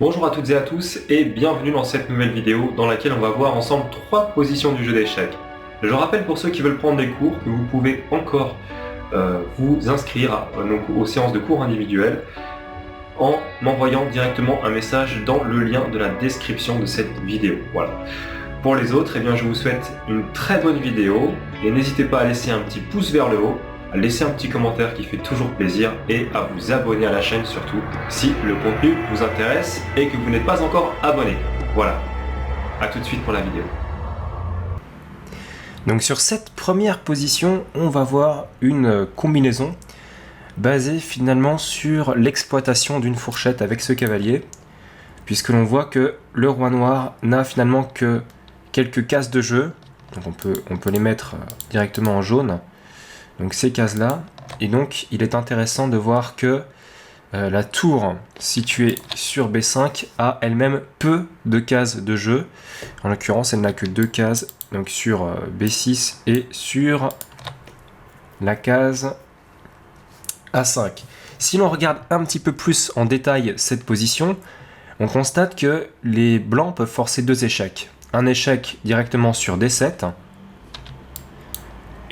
Bonjour à toutes et à tous et bienvenue dans cette nouvelle vidéo dans laquelle on va voir ensemble 3 positions du jeu d'échecs. Je rappelle pour ceux qui veulent prendre des cours que vous pouvez encore vous inscrire aux séances de cours individuelles en m'envoyant directement un message dans le lien de la description de cette vidéo. Voilà. Pour les autres, eh bien, je vous souhaite une très bonne vidéo et n'hésitez pas à laisser un petit pouce vers le haut, à laisser un petit commentaire qui fait toujours plaisir et à vous abonner à la chaîne surtout si le contenu vous intéresse et que vous n'êtes pas encore abonné. Voilà, à tout de suite pour la vidéo. Donc sur cette première position, on va voir une combinaison basée finalement sur l'exploitation d'une fourchette avec ce cavalier, puisque l'on voit que le roi noir n'a finalement que quelques cases de jeu, donc on peut les mettre directement en jaune. Donc ces cases-là, et donc il est intéressant de voir que la tour située sur B5 a elle-même peu de cases de jeu. En l'occurrence, elle n'a que 2 cases, donc sur B6 et sur la case A5. Si l'on regarde un petit peu plus en détail cette position, on constate que les blancs peuvent forcer 2 échecs. Un échec directement sur D7,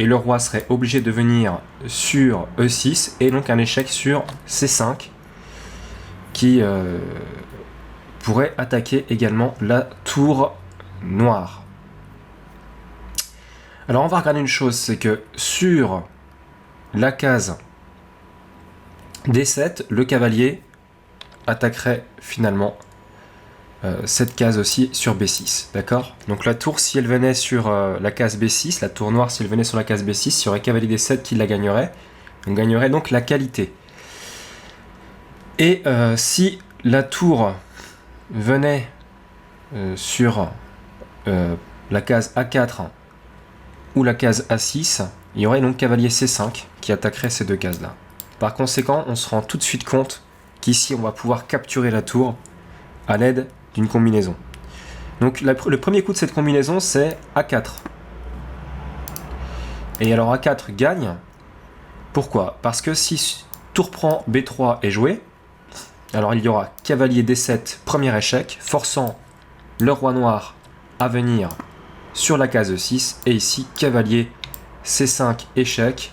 et le roi serait obligé de venir sur E6, et donc un échec sur C5, qui pourrait attaquer également la tour noire. Alors on va regarder une chose, c'est que sur la case D7, le cavalier attaquerait finalement cette case aussi sur B6, d'accord? Donc la tour, si elle venait sur la case B6, la tour noire, si elle venait sur la case B6, il y aurait cavalier D7 qui la gagnerait. On gagnerait donc la qualité. Et si la tour venait sur la case A4 ou la case A6, il y aurait donc cavalier C5 qui attaquerait ces 2 cases-là. Par conséquent, on se rend tout de suite compte qu'ici, on va pouvoir capturer la tour à l'aide d'une combinaison. Donc le premier coup de cette combinaison, c'est A4. Et alors A4 gagne. Pourquoi? Parce que si tour prend B3 est joué, alors il y aura cavalier D7, premier échec, forçant le roi noir à venir sur la case E6, et ici cavalier C5 échec,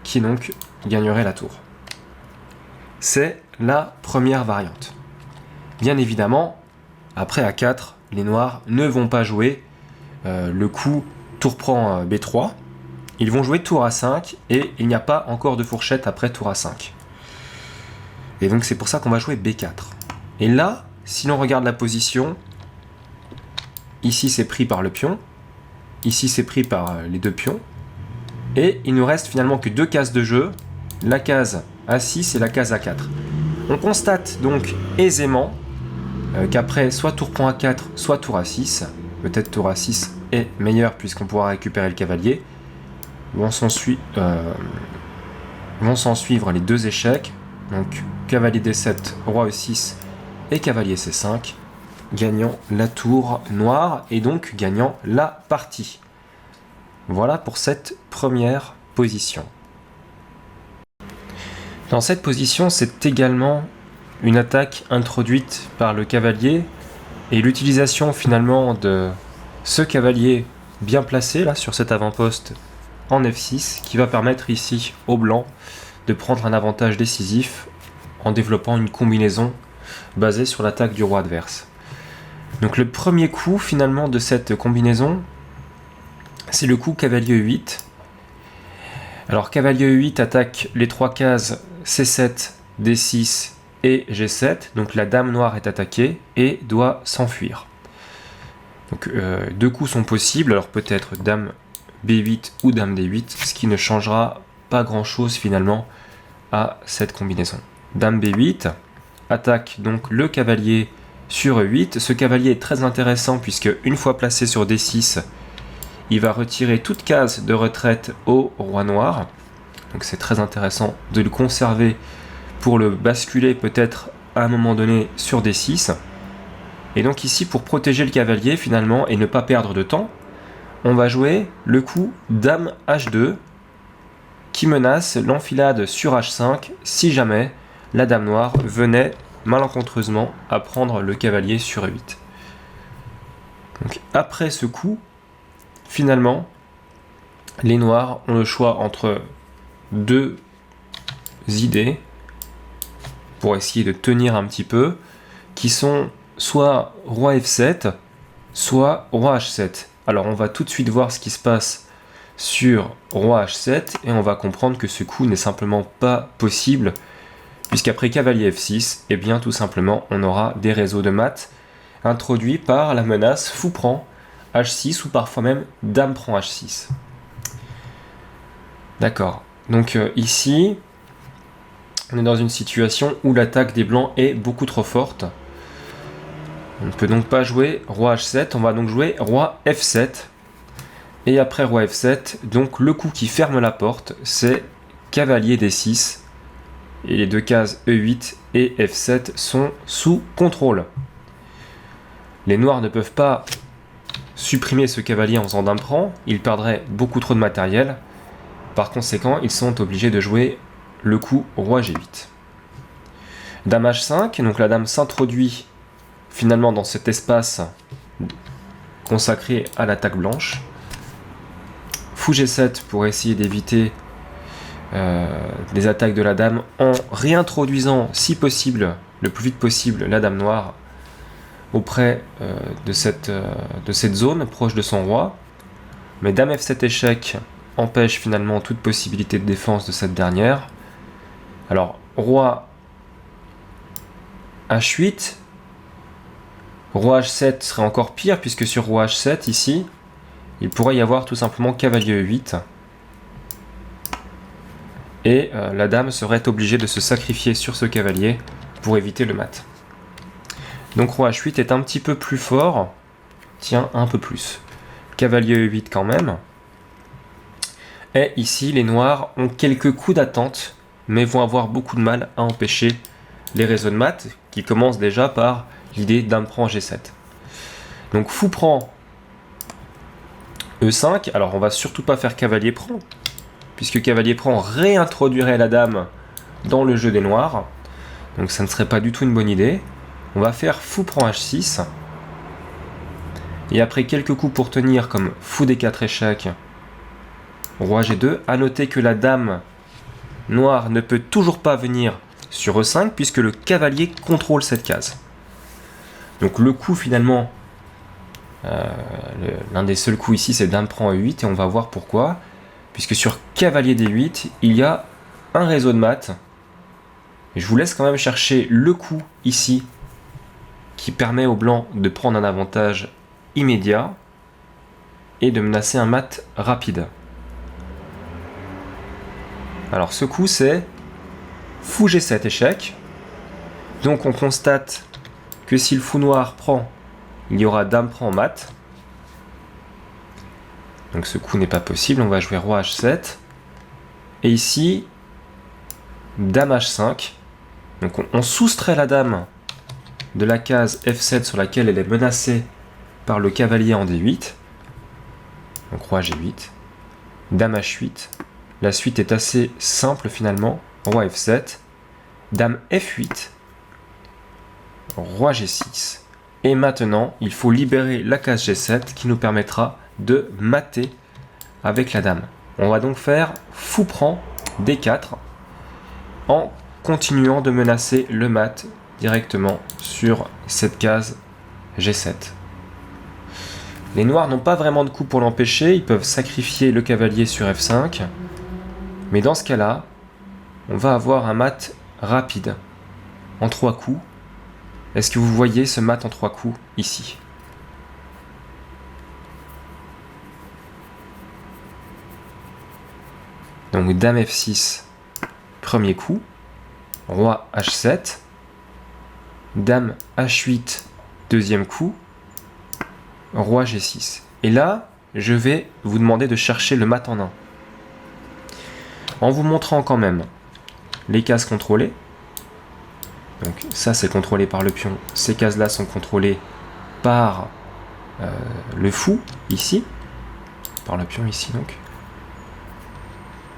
qui donc gagnerait la tour. C'est la première variante. Bien évidemment, après A4, les noirs ne vont pas jouer le coup tour prend B3. Ils vont jouer tour A5 et il n'y a pas encore de fourchette après tour A5. Et donc c'est pour ça qu'on va jouer B4. Et là, si l'on regarde la position, ici c'est pris par le pion, ici c'est pris par les 2 pions, et il nous reste finalement que 2 cases de jeu, la case A6 et la case A4. On constate donc aisément qu'après soit tour prend A4, soit tour A6, peut-être tour A6 est meilleur puisqu'on pourra récupérer le cavalier, vont s'en suivre les 2 échecs, donc cavalier D7, roi E6 et cavalier C5, gagnant la tour noire et donc gagnant la partie. Voilà pour cette première position. Dans cette position, c'est également une attaque introduite par le cavalier et l'utilisation finalement de ce cavalier bien placé là sur cet avant-poste en F6 qui va permettre ici au blanc de prendre un avantage décisif en développant une combinaison basée sur l'attaque du roi adverse. Donc le premier coup finalement de cette combinaison, c'est le coup cavalier E8. Alors cavalier E8 attaque les 3 cases C7, D6 et G7, donc la dame noire est attaquée et doit s'enfuir. Donc 2 coups sont possibles, alors peut-être dame B8 ou dame D8, ce qui ne changera pas grand chose finalement à cette combinaison. Dame B8 attaque donc le cavalier sur E8. Ce cavalier est très intéressant puisque une fois placé sur D6, il va retirer toute case de retraite au roi noir. Donc c'est très intéressant de le conserver pour le basculer peut-être à un moment donné sur D6. Et donc ici, pour protéger le cavalier finalement et ne pas perdre de temps, on va jouer le coup dame H2 qui menace l'enfilade sur H5 si jamais la dame noire venait malencontreusement à prendre le cavalier sur E8. Donc après ce coup, finalement, les noirs ont le choix entre deux idées pour essayer de tenir un petit peu, qui sont soit roi F7, soit roi H7. Alors on va tout de suite voir ce qui se passe sur roi H7 et on va comprendre que ce coup n'est simplement pas possible, puisqu'après cavalier F6, eh bien tout simplement on aura des réseaux de maths introduits par la menace fou prend H6 ou parfois même dame prend H6. D'accord, donc ici on est dans une situation où l'attaque des blancs est beaucoup trop forte. On ne peut donc pas jouer roi H7, on va donc jouer roi F7. Et après roi F7, donc le coup qui ferme la porte, c'est cavalier D6. Et les deux cases E8 et F7 sont sous contrôle. Les noirs ne peuvent pas supprimer ce cavalier en faisant dame prend, ils perdraient beaucoup trop de matériel. Par conséquent, ils sont obligés de jouer le coup roi G8. Dame H5, donc la dame s'introduit finalement dans cet espace consacré à l'attaque blanche. Fou G7 pour essayer d'éviter des attaques de la dame en réintroduisant, si possible, le plus vite possible, la dame noire auprès de cette zone proche de son roi. Mais dame F7 échec empêche finalement toute possibilité de défense de cette dernière. Alors, roi H8, roi H7 serait encore pire, puisque sur roi H7, ici, il pourrait y avoir tout simplement cavalier E8. Et la dame serait obligée de se sacrifier sur ce cavalier pour éviter le mat. Donc roi H8 est un petit peu plus fort. Tiens, un peu plus. Cavalier E8 quand même. Et ici, les noirs ont quelques coups d'attente, mais vont avoir beaucoup de mal à empêcher les réseaux de maths, qui commencent déjà par l'idée dame prend G7. Donc fou prend E5, alors on va surtout pas faire cavalier prend, puisque cavalier prend réintroduirait la dame dans le jeu des noirs, donc ça ne serait pas du tout une bonne idée. On va faire fou prend H6, et après quelques coups pour tenir comme fou D4 échec, roi G2, à noter que la dame noire ne peut toujours pas venir sur E5 puisque le cavalier contrôle cette case. Donc le coup finalement, l'un des seuls coups ici c'est dame prend E8 et on va voir pourquoi. Puisque sur cavalier D8, il y a un réseau de maths. Et je vous laisse quand même chercher le coup ici qui permet aux blancs de prendre un avantage immédiat et de menacer un mat rapide. Alors ce coup c'est fou G7 échec. Donc on constate que si le fou noir prend, il y aura dame prend mat. Donc ce coup n'est pas possible, on va jouer roi H7. Et ici, dame H5. Donc on soustrait la dame de la case F7 sur laquelle elle est menacée par le cavalier en D8. Donc roi G8. Dame H8. La suite est assez simple finalement. Roi F7. Dame F8. Roi G6. Et maintenant, il faut libérer la case G7 qui nous permettra de mater avec la dame. On va donc faire fou prend D4 en continuant de menacer le mat directement sur cette case G7. Les noirs n'ont pas vraiment de coup pour l'empêcher, ils peuvent sacrifier le cavalier sur F5, mais dans ce cas-là, on va avoir un mat rapide en 3 coups. Est-ce que vous voyez ce mat en 3 coups ici ? Donc dame F6, premier coup, roi H7, dame H8, deuxième coup, roi G6. Et là, je vais vous demander de chercher le mat en 1. En vous montrant quand même les cases contrôlées. Donc ça c'est contrôlé par le pion, ces cases-là sont contrôlées par le fou, ici, par le pion ici donc.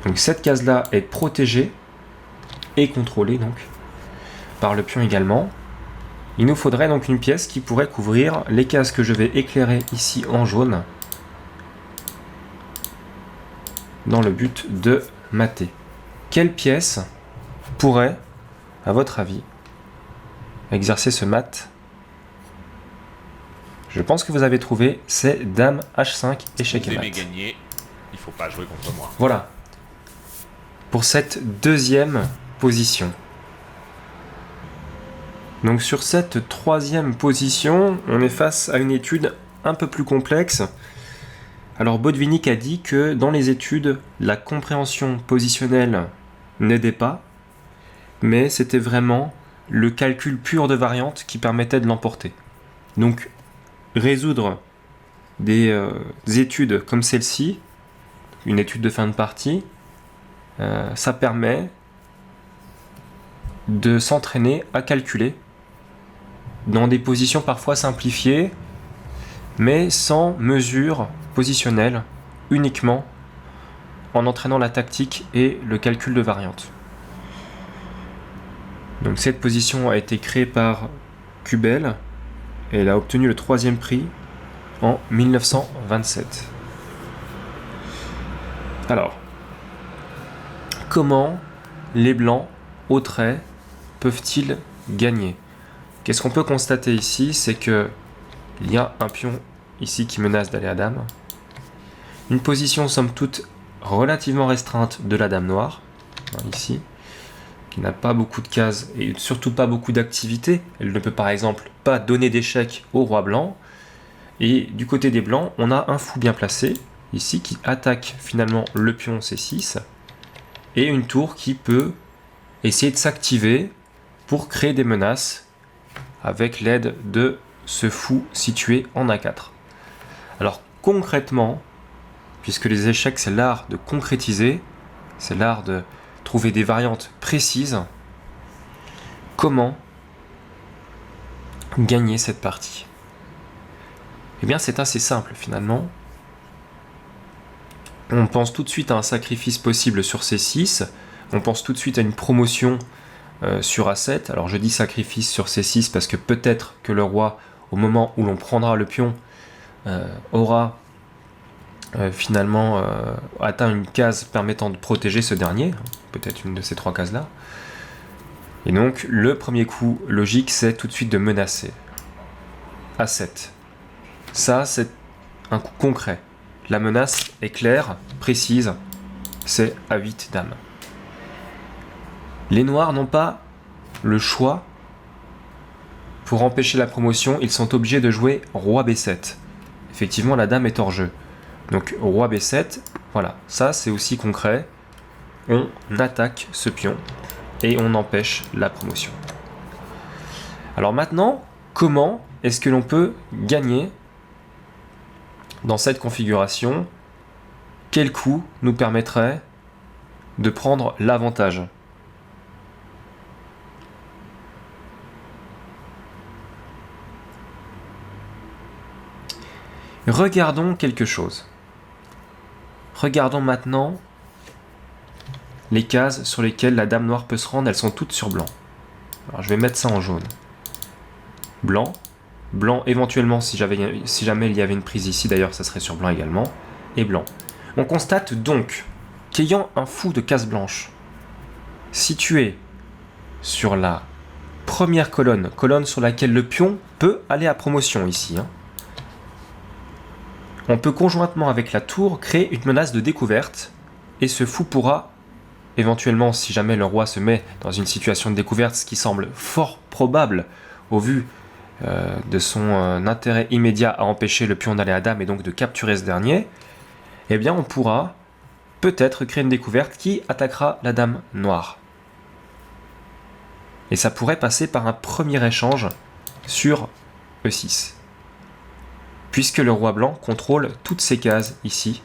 Donc cette case-là est protégée et contrôlée donc par le pion également. Il nous faudrait donc une pièce qui pourrait couvrir les cases que je vais éclairer ici en jaune dans le but de mater. Quelle pièce pourrait, à votre avis, exercer ce mat? Je pense que vous avez trouvé, c'est Dame H5 échec et mat. Gagner, il faut pas jouer contre moi. Voilà. Pour cette deuxième position. Donc sur cette troisième position, on est face à une étude un peu plus complexe. Alors Botvinnik a dit que dans les études, la compréhension positionnelle n'aidait pas, mais c'était vraiment le calcul pur de variantes qui permettait de l'emporter. Donc résoudre des études comme celle-ci, une étude de fin de partie, ça permet de s'entraîner à calculer dans des positions parfois simplifiées, mais sans mesure positionnelle, uniquement en entraînant la tactique et le calcul de variantes. Donc cette position a été créée par Kubel et elle a obtenu le 3e prix en 1927. Alors, comment les blancs au trait peuvent-ils gagner? Qu'est-ce qu'on peut constater ici? C'est que il y a un pion ici qui menace d'aller à dame. Une position somme toute relativement restreinte de la dame noire, ici, qui n'a pas beaucoup de cases et surtout pas beaucoup d'activité. Elle ne peut par exemple pas donner d'échec au roi blanc. Et du côté des blancs, on a un fou bien placé, ici, qui attaque finalement le pion C6, et une tour qui peut essayer de s'activer pour créer des menaces avec l'aide de ce fou situé en A4. Alors concrètement, puisque les échecs c'est l'art de concrétiser, c'est l'art de trouver des variantes précises, comment gagner cette partie? Eh bien c'est assez simple finalement. On pense tout de suite à un sacrifice possible sur C6, on pense tout de suite à une promotion sur A7. Alors je dis sacrifice sur C6 parce que peut-être que le roi, au moment où l'on prendra le pion, aura finalement atteint une case permettant de protéger ce dernier, peut-être une de ces 3 cases-là. Et donc le premier coup logique, c'est tout de suite de menacer. A7. Ça, c'est un coup concret. La menace est claire, précise, c'est A8 dame. Les noirs n'ont pas le choix. Pour empêcher la promotion, ils sont obligés de jouer roi B7. Effectivement, la dame est hors jeu. Donc roi B7, voilà, ça c'est aussi concret. On attaque ce pion et on empêche la promotion. Alors maintenant, comment est-ce que l'on peut gagner dans cette configuration? Quel coup nous permettrait de prendre l'avantage? Regardons quelque chose. Regardons maintenant les cases sur lesquelles la dame noire peut se rendre. Elles sont toutes sur blanc. Alors je vais mettre ça en jaune. Blanc. Blanc éventuellement si jamais il y avait une prise ici. D'ailleurs ça serait sur blanc également. Et blanc. On constate donc qu'ayant un fou de case blanche situé sur la première colonne, colonne sur laquelle le pion peut aller à promotion ici, on peut conjointement avec la tour créer une menace de découverte et ce fou pourra éventuellement, si jamais le roi se met dans une situation de découverte, ce qui semble fort probable au vu de son intérêt immédiat à empêcher le pion d'aller à dame et donc de capturer ce dernier, eh bien on pourra peut-être créer une découverte qui attaquera la dame noire. Et ça pourrait passer par un premier échange sur E6. Puisque le roi blanc contrôle toutes ces cases ici,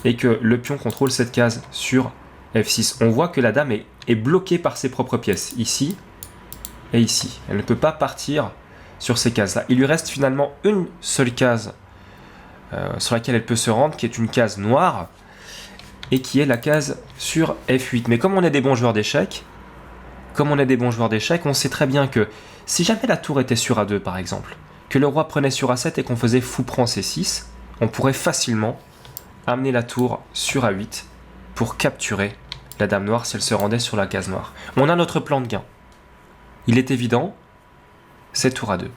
et que le pion contrôle cette case sur F6. On voit que la dame est bloquée par ses propres pièces, ici et ici. Elle ne peut pas partir sur ces cases-là. Il lui reste finalement une seule case sur laquelle elle peut se rendre, qui est une case noire, et qui est la case sur F8. Mais comme on est des bons joueurs d'échecs, comme on est des bons joueurs d'échecs, on sait très bien que si jamais la tour était sur A2 par exemple, que le roi prenait sur A7 et qu'on faisait fou prend C6, on pourrait facilement amener la tour sur A8 pour capturer la dame noire si elle se rendait sur la case noire. On a notre plan de gain. Il est évident, c'est tour A2.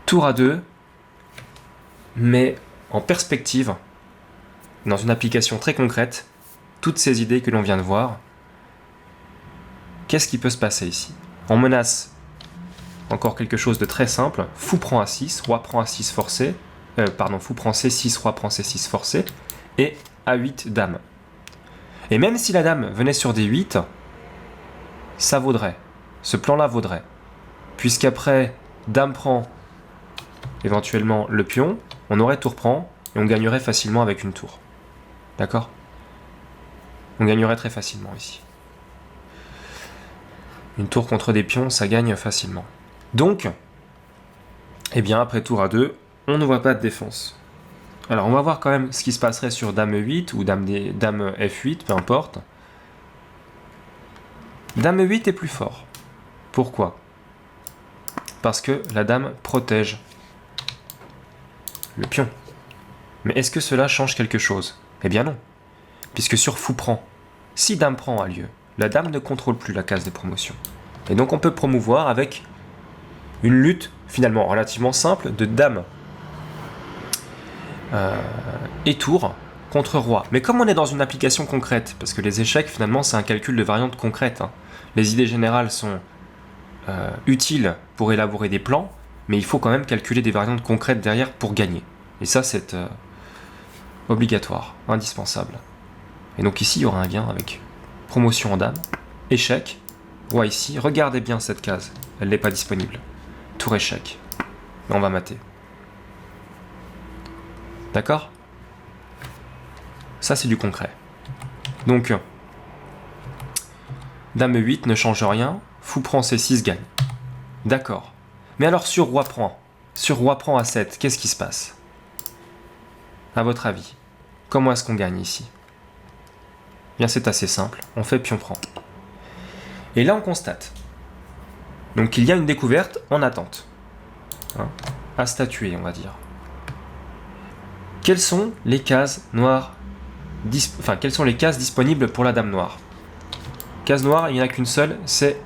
Tour A2, mais en perspective, dans une application très concrète, toutes ces idées que l'on vient de voir, qu'est-ce qui peut se passer ici? On menace encore quelque chose de très simple, fou prend A6, roi prend A6 forcé, fou prend C6, roi prend C6 forcé, et A8 dame. Et même si la dame venait sur D8, ça vaudrait, ce plan-là vaudrait, puisqu'après dame prend éventuellement le pion, on aurait tour prend, et on gagnerait facilement avec une tour. D'accord? On gagnerait très facilement ici. Une tour contre des pions, ça gagne facilement. Donc, eh bien, après tour A2, on ne voit pas de défense. Alors, on va voir quand même ce qui se passerait sur dame E8 ou dame F8, peu importe. Dame E8 est plus fort. Pourquoi? Parce que la dame protège le pion. Mais est-ce que cela change quelque chose? Eh bien non. Puisque sur fou prend, si dame prend a lieu, la dame ne contrôle plus la case de promotion. Et donc on peut promouvoir avec une lutte finalement relativement simple de dame et tour contre roi. Mais comme on est dans une application concrète, parce que les échecs finalement c'est un calcul de variantes concrètes, hein. Les idées générales sont utiles pour élaborer des plans, mais il faut quand même calculer des variantes concrètes derrière pour gagner. Et ça c'est obligatoire, indispensable. Et donc ici il y aura un gain avec promotion en dame, échec, roi ici, regardez bien cette case, elle n'est pas disponible. Tour échec, on va mater. D'accord? Ça c'est du concret. Donc, dame E8 ne change rien, fou prend C6 gagne. D'accord. Mais alors sur roi prend A7, qu'est-ce qui se passe? À votre avis, comment est-ce qu'on gagne ici? Bien c'est assez simple, on fait pion prend. Et là on constate. Donc il y a une découverte en attente. Hein, à statuer on va dire. Quelles sont les cases noires quelles sont les cases disponibles pour la dame noire? Case noire, il n'y en a qu'une seule, c'est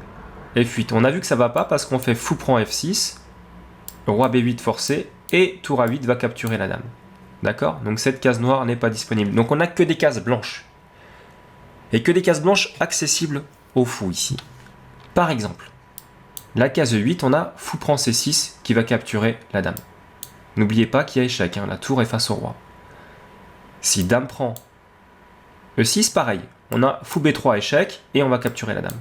F8. On a vu que ça va pas parce qu'on fait fou prend F6, roi B8 forcé, et tour A8 va capturer la dame. D'accord? Donc cette case noire n'est pas disponible. Donc on n'a que des cases blanches. Et que des cases blanches accessibles au fou ici. Par exemple, la case E8, on a fou prend C6 qui va capturer la dame. N'oubliez pas qu'il y a échec, hein, la tour est face au roi. Si dame prend E6, pareil, on a fou B3 échec et on va capturer la dame.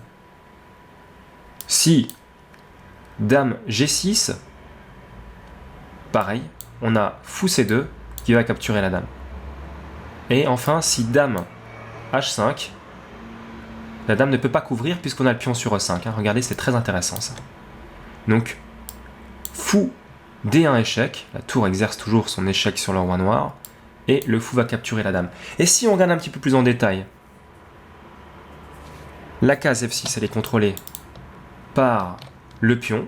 Si dame G6, pareil, on a fou C2 qui va capturer la dame. Et enfin, si dame H5, la dame ne peut pas couvrir puisqu'on a le pion sur E5. Hein. Regardez, c'est très intéressant ça. Donc, fou D1 échec, la tour exerce toujours son échec sur le roi noir, et le fou va capturer la dame. Et si on regarde un petit peu plus en détail, la case F6, elle est contrôlée par le pion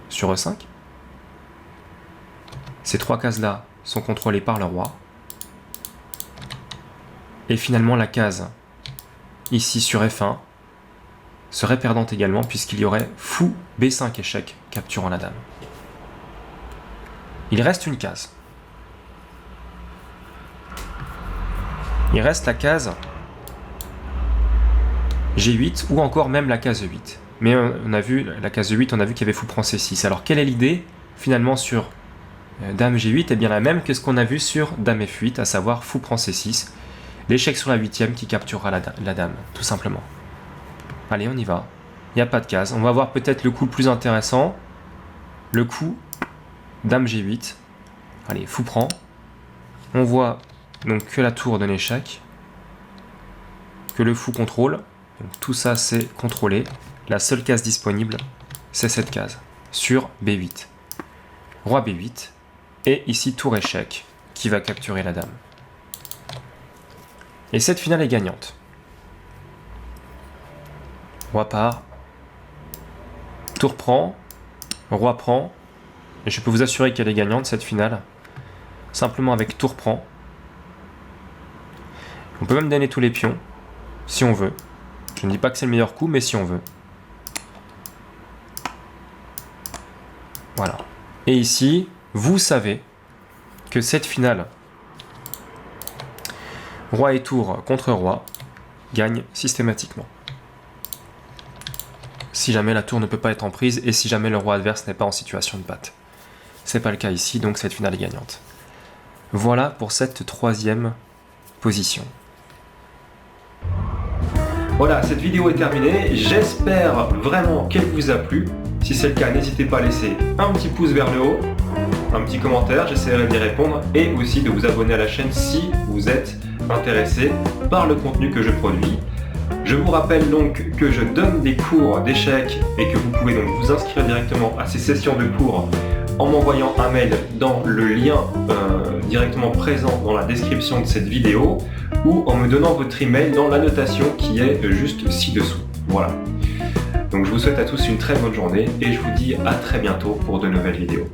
sur E5. Ces trois cases-là sont contrôlées par le roi. Et finalement, la case ici sur F1 serait perdante également puisqu'il y aurait fou B5 échec capturant la dame. Il reste une case. Il reste la case G8 ou encore même la case E8. Mais on a vu, la case E8, on a vu qu'il y avait fou prend C6. Alors quelle est l'idée finalement sur dame G8? Eh bien la même que ce qu'on a vu sur dame F8, à savoir fou prend C6. L'échec sur la 8e qui capturera la dame, tout simplement. Allez, on y va. Il n'y a pas de case. On va voir peut-être le coup le plus intéressant. Le coup dame G8. Allez, fou prend. On voit donc que la tour donne échec. Que le fou contrôle. Donc tout ça, c'est contrôlé. La seule case disponible, c'est cette case. Sur B8. Roi B8. Et ici, tour échec qui va capturer la dame. Et cette finale est gagnante. Roi part. Tour prend. Roi prend. Et je peux vous assurer qu'elle est gagnante cette finale. Simplement avec tour prend. On peut même donner tous les pions. Si on veut. Je ne dis pas que c'est le meilleur coup, mais si on veut. Voilà. Et ici, vous savez que cette finale, roi et tour contre roi, gagne systématiquement. Si jamais la tour ne peut pas être en prise et si jamais le roi adverse n'est pas en situation de patte. C'est pas le cas ici, donc cette finale est gagnante. Voilà pour cette troisième position. Voilà, cette vidéo est terminée. J'espère vraiment qu'elle vous a plu. Si c'est le cas, n'hésitez pas à laisser un petit pouce vers le haut, un petit commentaire, j'essaierai d'y répondre, et aussi de vous abonner à la chaîne si vous êtes intéressé par le contenu que je produis. Je vous rappelle donc que je donne des cours d'échecs et que vous pouvez donc vous inscrire directement à ces sessions de cours en m'envoyant un mail dans le lien directement présent dans la description de cette vidéo ou en me donnant votre email dans l'annotation qui est juste ci-dessous. Voilà. Donc je vous souhaite à tous une très bonne journée et je vous dis à très bientôt pour de nouvelles vidéos.